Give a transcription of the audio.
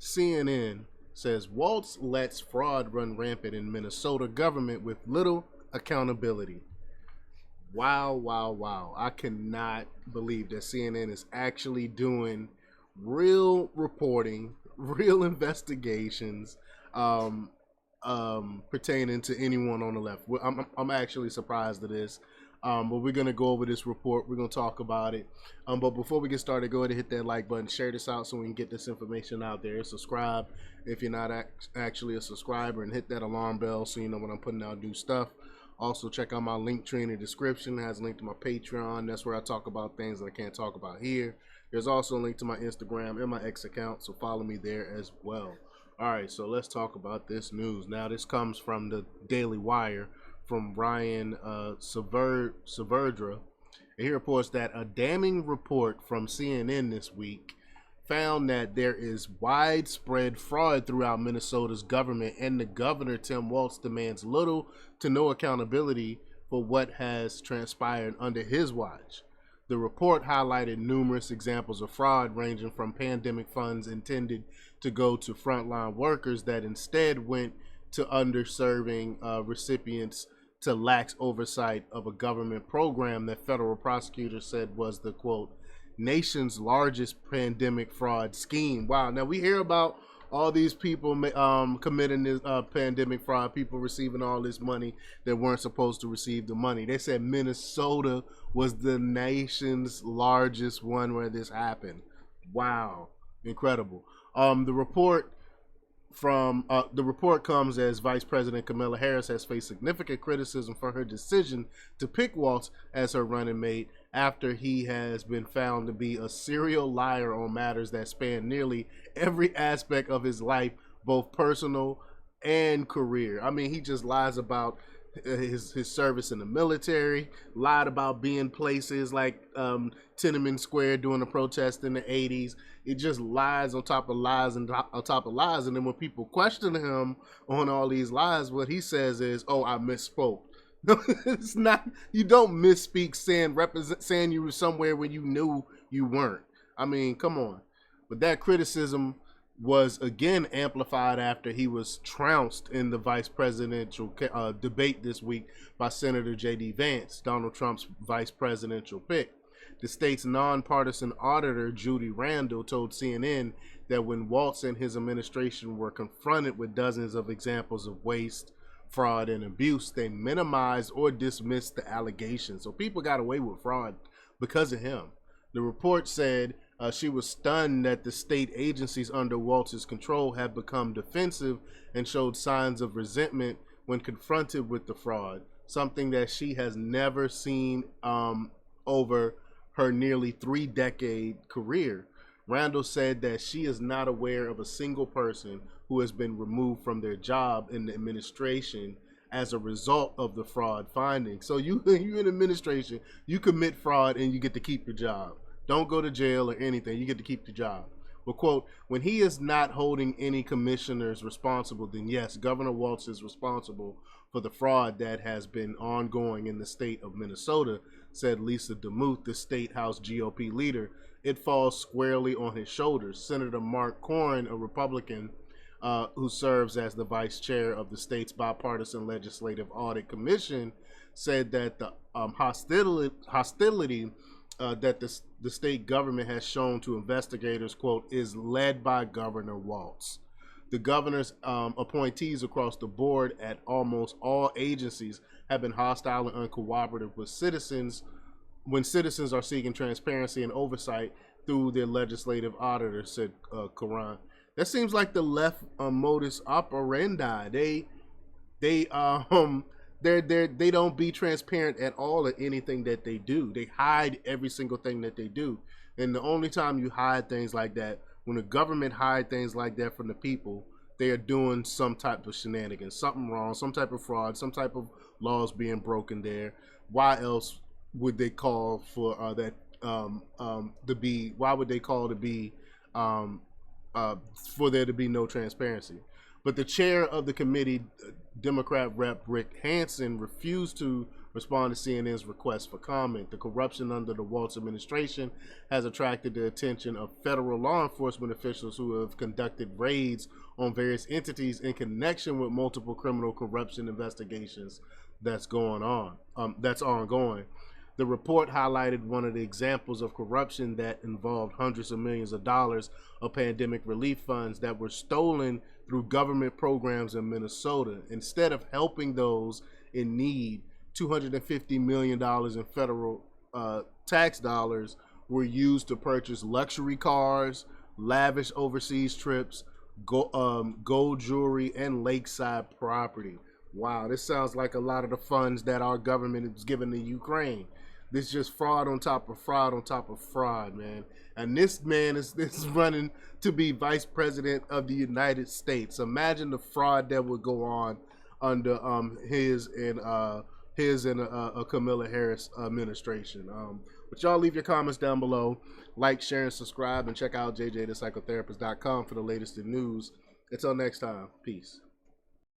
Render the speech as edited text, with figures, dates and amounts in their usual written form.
CNN says Walz lets fraud run rampant in Minnesota government with little accountability. Wow, wow, wow. I cannot believe that CNN is actually doing real reporting, real investigations pertaining to anyone on the left. I'm actually surprised at this. But we're going to go over this report. We're going to talk about it. But before we get started, go ahead and hit that like button. Share this out so we can get this information out there. Subscribe if you're not actually a subscriber. And hit that alarm bell so you know when I'm putting out new stuff. Also, check out my link tree in the description. It has a link to my Patreon. That's where I talk about things that I can't talk about here. There's also a link to my Instagram and my X account, so follow me there as well. All right, so let's talk about this news. Now, this comes from the Daily Wire from Ryan Saverdra. He reports that a damning report from CNN this week found that there is widespread fraud throughout Minnesota's government, and the governor, Tim Walz, demands little to no accountability for what has transpired under his watch. The report highlighted numerous examples of fraud, ranging from pandemic funds intended to go to frontline workers that instead went to underserving recipients, to lax oversight of a government program that federal prosecutors said was the, quote, nation's largest pandemic fraud scheme. Wow. Now we hear about all these people committing this pandemic fraud, people receiving all this money that weren't supposed to receive the money. They said Minnesota was the nation's largest one where this happened. Wow. Incredible. The report comes as Vice President Kamala Harris has faced significant criticism for her decision to pick Walz as her running mate after he has been found to be a serial liar on matters that span nearly every aspect of his life, both personal and career. I mean, he just lies about his service in the military, lied about being places like Tiananmen Square during the protest in the 80s. It just lies on top of lies and on top of lies. And then when people question him on all these lies, what he says is, "Oh, I misspoke." No, it's not. You don't misspeak saying you were somewhere when you knew you weren't. I mean, come on. But that criticism was again amplified after he was trounced in the vice presidential debate this week by Senator J.D. Vance, Donald Trump's vice presidential pick. The state's nonpartisan auditor, Judy Randall, told CNN that when Walz and his administration were confronted with dozens of examples of waste, fraud, and abuse, they minimized or dismissed the allegations. So people got away with fraud because of him. The report said she was stunned that the state agencies under Walz's control have become defensive and showed signs of resentment when confronted with the fraud, something that she has never seen over her nearly 3-decade career. Randall said that she is not aware of a single person who has been removed from their job in the administration as a result of the fraud findings. So you in administration, you commit fraud and you get to keep your job. Don't go to jail or anything. You get to keep the job. Well, quote, when he is not holding any commissioners responsible, then yes, Governor Walz is responsible for the fraud that has been ongoing in the state of Minnesota, said Lisa DeMuth, the State House GOP leader. It falls squarely on his shoulders. Senator Mark Corrin, a Republican who serves as the vice chair of the state's bipartisan legislative audit commission, said that the hostility that the state government has shown to investigators, quote, is led by Governor Walz. The governor's appointees across the board at almost all agencies have been hostile and uncooperative with citizens when citizens are seeking transparency and oversight through their legislative auditor, said Karan. That seems like the left modus operandi. They don't be transparent at all at anything that they do. They hide every single thing that they do. And the only time you hide things like that, when the government hide things like that from the people, they are doing some type of shenanigans, something wrong, some type of fraud, some type of laws being broken there. Why else would they call for why would they call to be for there to be no transparency? But the chair of the committee, Democrat Rep. Rick Hansen, refused to respond to CNN's request for comment. The corruption under the Walz administration has attracted the attention of federal law enforcement officials who have conducted raids on various entities in connection with multiple criminal corruption investigations that's ongoing. The report highlighted one of the examples of corruption that involved hundreds of millions of dollars of pandemic relief funds that were stolen through government programs in Minnesota. Instead of helping those in need, $250 million in federal tax dollars were used to purchase luxury cars, lavish overseas trips, gold jewelry, and lakeside property. Wow, this sounds like a lot of the funds that our government is giving to Ukraine. This is just fraud on top of fraud on top of fraud, man. And this man is running to be vice president of the United States. Imagine the fraud that would go on under his and Kamala Harris administration. But y'all leave your comments down below. Like, share, and subscribe, and check out jjthepsychotherapist.com for the latest in news. Until next time, peace.